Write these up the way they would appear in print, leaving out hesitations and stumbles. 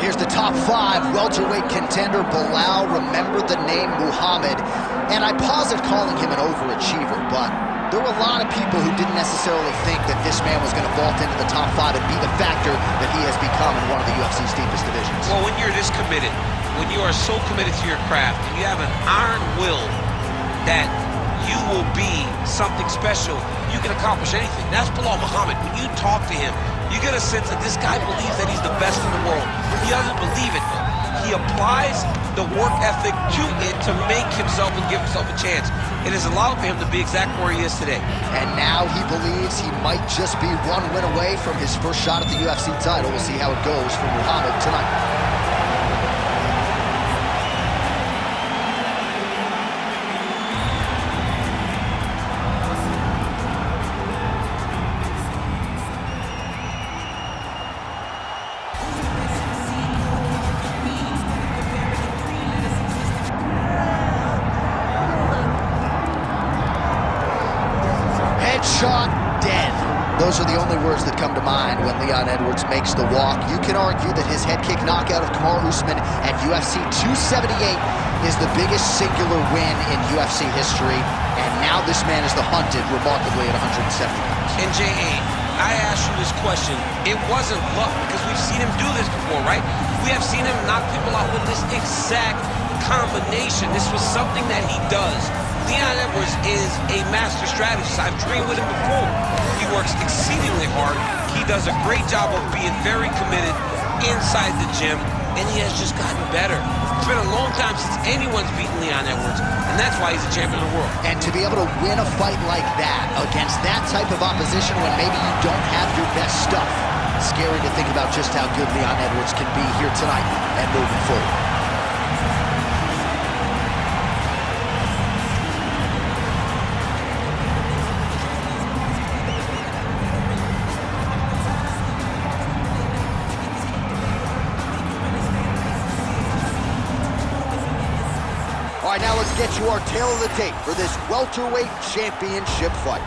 Here's the top 5 welterweight contender, Belal. Remember the name Muhammad. And I paused calling him an overachiever, but there were a lot of people who didn't necessarily think that this man was going to vault into the top 5 and be the factor that he has become in one of the UFC's deepest divisions. Well, when you're this committed, when you are so committed to your craft, and you have an iron will that you will be something special, you can accomplish anything. That's Belal Muhammad. When you talk to him, you get a sense that this guy believes that he's the best in the world. He doesn't believe it. He applies the work ethic to it to make himself and give himself a chance. It has allowed for him to be exactly where he is today. And now he believes he might just be one win away from his first shot at the UFC title. We'll see how it goes for Muhammad tonight. Shot dead. Those are the only words that come to mind when Leon Edwards makes the walk. You can argue that his head kick knockout of Kamaru Usman at UFC 278 is the biggest singular win in UFC history, and now this man is the hunted remarkably at 170 pounds. And J.A., I asked you this question. It wasn't luck, because we've seen him do this before, right? We have seen him knock people out with this exact combination. This was something that he does. Leon Edwards is a master strategist. I've trained with him before. He works exceedingly hard. He does a great job of being very committed inside the gym, and he has just gotten better. It's been a long time since anyone's beaten Leon Edwards, and that's why he's a champion of the world. And to be able to win a fight like that against that type of opposition when maybe you don't have your best stuff, scary to think about just how good Leon Edwards can be here tonight and moving forward. All right, now let's get you our tail of the tape for this welterweight championship fight.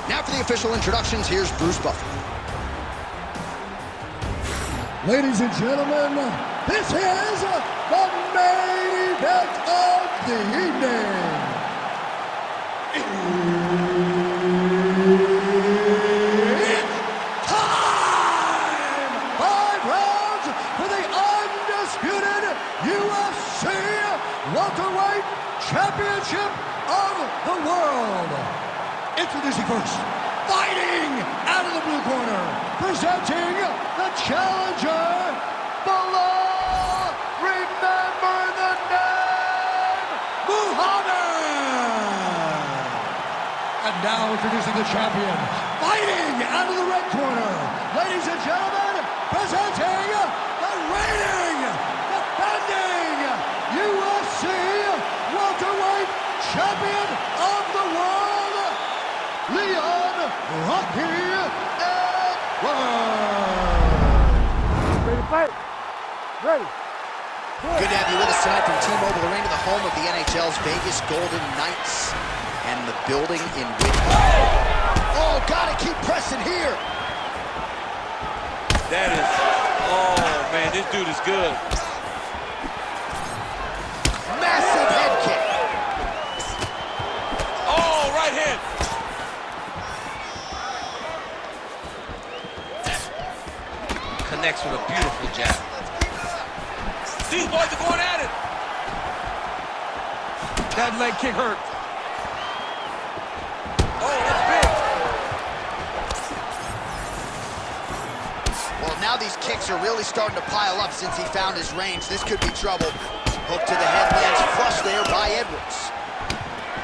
Now for the official introductions, here's Bruce Buffer. Ladies and gentlemen, this is the main event of the evening. It's time! 5 rounds for the undisputed UFC Welterweight Championship of the World. Introducing first, fighting out of the blue corner, presenting the challenger, Belal. Remember the name, Muhammad. And now introducing the champion, fighting out of the red corner, ladies and gentlemen, presenting the reigning, defending UFC welterweight champion of the world, Leon Rocky Edwards. Ready to fight? Ready. Good to have you with us tonight from T-Mobile Arena, the home of the NHL's Vegas Golden Knights, and the building in which... Oh, gotta keep pressing here. That is... Oh, man, this dude is good. Massive head kick. Oh, right hand. Connects with a beautiful jab. These boys are going at it. That leg kick hurt. Oh, that's big. Well, now these kicks are really starting to pile up since he found his range. This could be trouble. Hook to the head lands flush there by Edwards.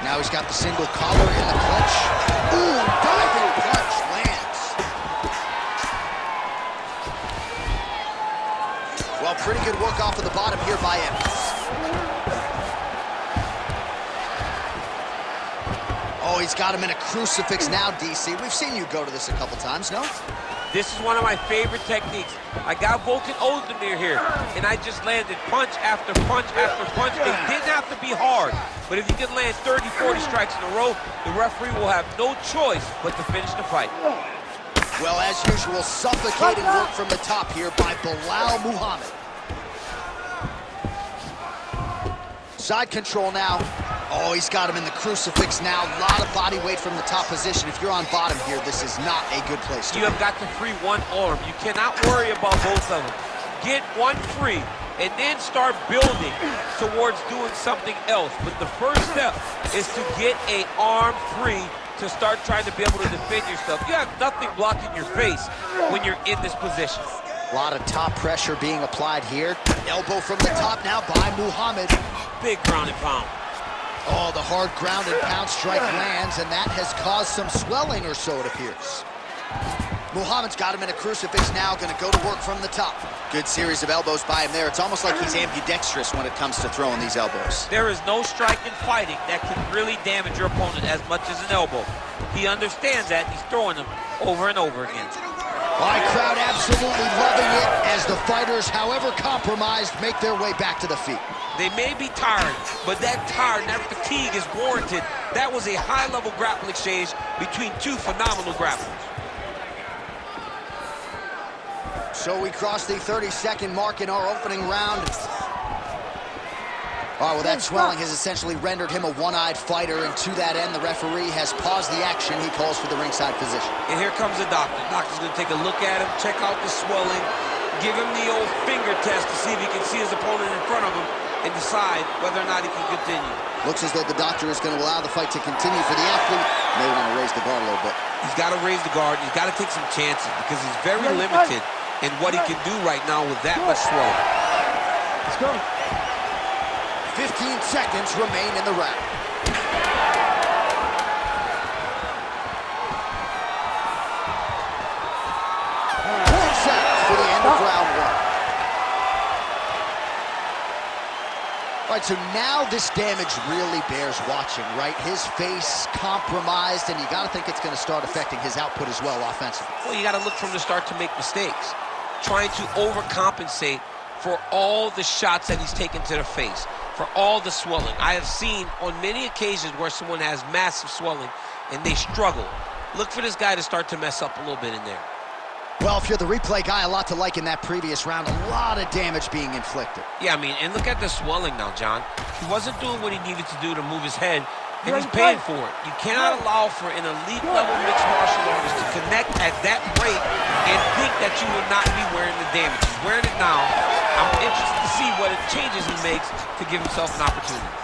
Now he's got the single collar in the clinch. Ooh, diving punch lands. Well, pretty good work off of the bottom here by Edwards. Oh, he's got him in a crucifix now, DC. We've seen you go to this a couple times, no? This is one of my favorite techniques. I got Volkan Ozdemir here, and I just landed punch after punch after punch. It didn't have to be hard, but if you can land 30, 40 strikes in a row, the referee will have no choice but to finish the fight. Well, as usual, suffocating work from the top here by Belal Muhammad. Side control now. Oh, he's got him in the crucifix now. A lot of body weight from the top position. If you're on bottom here, this is not a good place to be. You have got to free one arm. You cannot worry about both of them. Get one free and then start building towards doing something else. But the first step is to get an arm free to start trying to be able to defend yourself. You have nothing blocking your face when you're in this position. A lot of top pressure being applied here. Elbow from the top now by Muhammad. Big ground and pound. Oh, the hard ground and pound strike lands, and that has caused some swelling or so, it appears. Muhammad's got him in a crucifix now, gonna go to work from the top. Good series of elbows by him there. It's almost like he's ambidextrous when it comes to throwing these elbows. There is no strike in fighting that can really damage your opponent as much as an elbow. He understands that, he's throwing them over and over again. My crowd absolutely loving it as the fighters, however compromised, make their way back to the feet. They may be tired, but that tired, that fatigue is warranted. That was a high-level grappling exchange between two phenomenal grapplers. So we cross the 30-second mark in our opening round. All right, well, that swelling has essentially rendered him a one-eyed fighter, and to that end, the referee has paused the action. He calls for the ringside physician. And here comes the doctor. The doctor's gonna take a look at him, check out the swelling, give him the old finger test to see if he can see his opponent in front of him and decide whether or not he can continue. Looks as though the doctor is going to allow the fight to continue for the athlete. May want to raise the guard a little bit. He's got to raise the guard. He's got to take some chances because he's very limited in what he can do right now with that much swelling. Let's go. 15 seconds remain in the round. 4 seconds for the end of round one. All right, so now this damage really bears watching, right? His face compromised, and you got to think it's going to start affecting his output as well offensively. Well, you got to look from the start to make mistakes, trying to overcompensate for all the shots that he's taken to the face, for all the swelling. I have seen on many occasions where someone has massive swelling and they struggle. Look for this guy to start to mess up a little bit in there. Well, if you're the replay guy, a lot to like in that previous round. A lot of damage being inflicted. Yeah, I mean, and look at the swelling now, John. He wasn't doing what he needed to do to move his head, and he's paying for it. You cannot allow for an elite-level mixed martial artist to connect at that rate and think that you will not be wearing the damage. He's wearing it now. I'm interested to see what changes he makes to give himself an opportunity.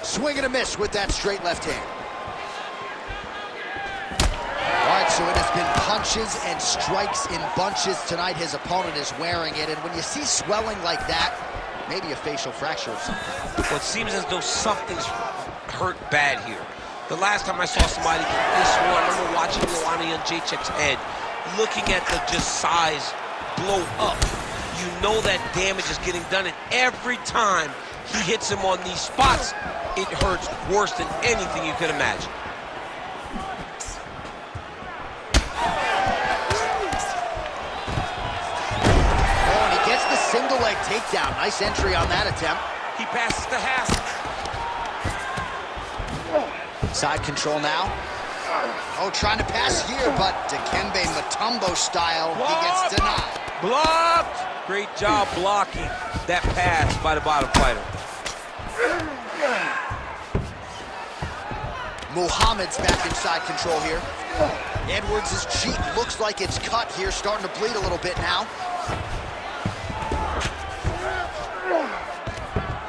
Swing and a miss with that straight left hand. All right, so it has been punches and strikes in bunches tonight. His opponent is wearing it, and when you see swelling like that, maybe a facial fracture or something. Well, it seems as though something's hurt bad here. The last time I saw somebody get this one, I remember watching Joanna Jędrzejczyk's head, looking at the just size blow up. You know that damage is getting done, and every time he hits him on these spots, it hurts worse than anything you could imagine. Single leg takedown. Nice entry on that attempt. He passes the half. Side control now. Oh, trying to pass here, but Dikembe Mutombo style, he gets denied. Blocked! Great job blocking that pass by the bottom fighter. Muhammad's back in side control here. Edwards' cheek looks like it's cut here, starting to bleed a little bit now.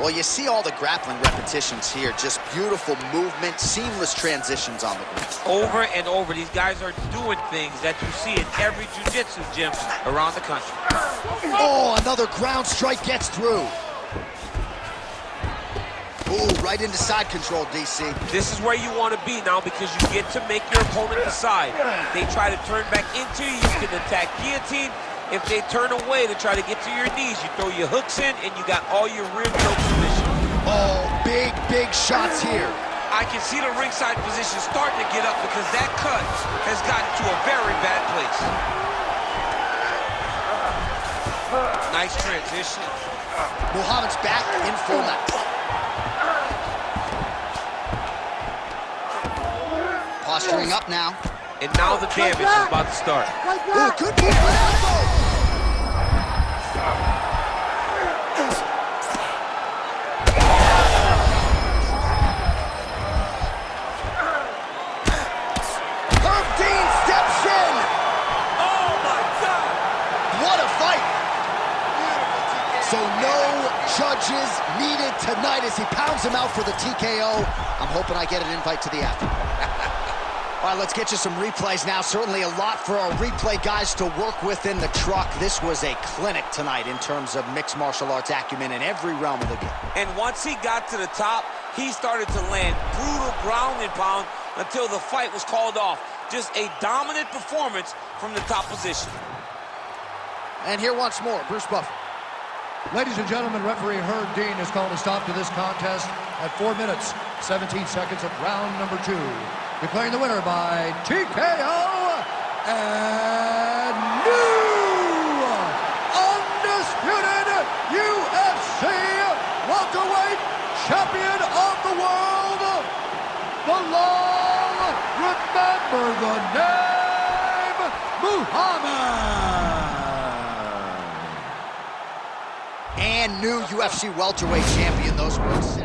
Well, you see all the grappling repetitions here. Just beautiful movement, seamless transitions on the ground. Over and over, these guys are doing things that you see in every jiu-jitsu gym around the country. Oh, another ground strike gets through. Ooh, right into side control, DC. This is where you want to be now because you get to make your opponent decide. They try to turn back into you, you can attack guillotine. If they turn away to try to get to your knees, you throw your hooks in and you got all your rear choke position. Oh, big shots here. I can see the ringside position starting to get up because that cut has gotten to a very bad place. Nice transition. Muhammad's back in full mount. Posturing up now. And now the damage is about to start. Ooh, good move with elbow. Dean steps in. Oh my God! What a fight. So no judges needed tonight as he pounds him out for the TKO. I'm hoping I get an invite to the after. All right, let's get you some replays now. Certainly a lot for our replay guys to work with in the truck. This was a clinic tonight in terms of mixed martial arts acumen in every realm of the game. And once he got to the top, he started to land brutal ground and pound until the fight was called off. Just a dominant performance from the top position. And here once more, Bruce Buffer. Ladies and gentlemen, referee Herb Dean has called a stop to this contest at 4 minutes, 17 seconds of round number 2. Declaring the winner by TKO and new undisputed UFC welterweight champion of the world, the long, remember the name, Muhammad. And new UFC welterweight champion, those words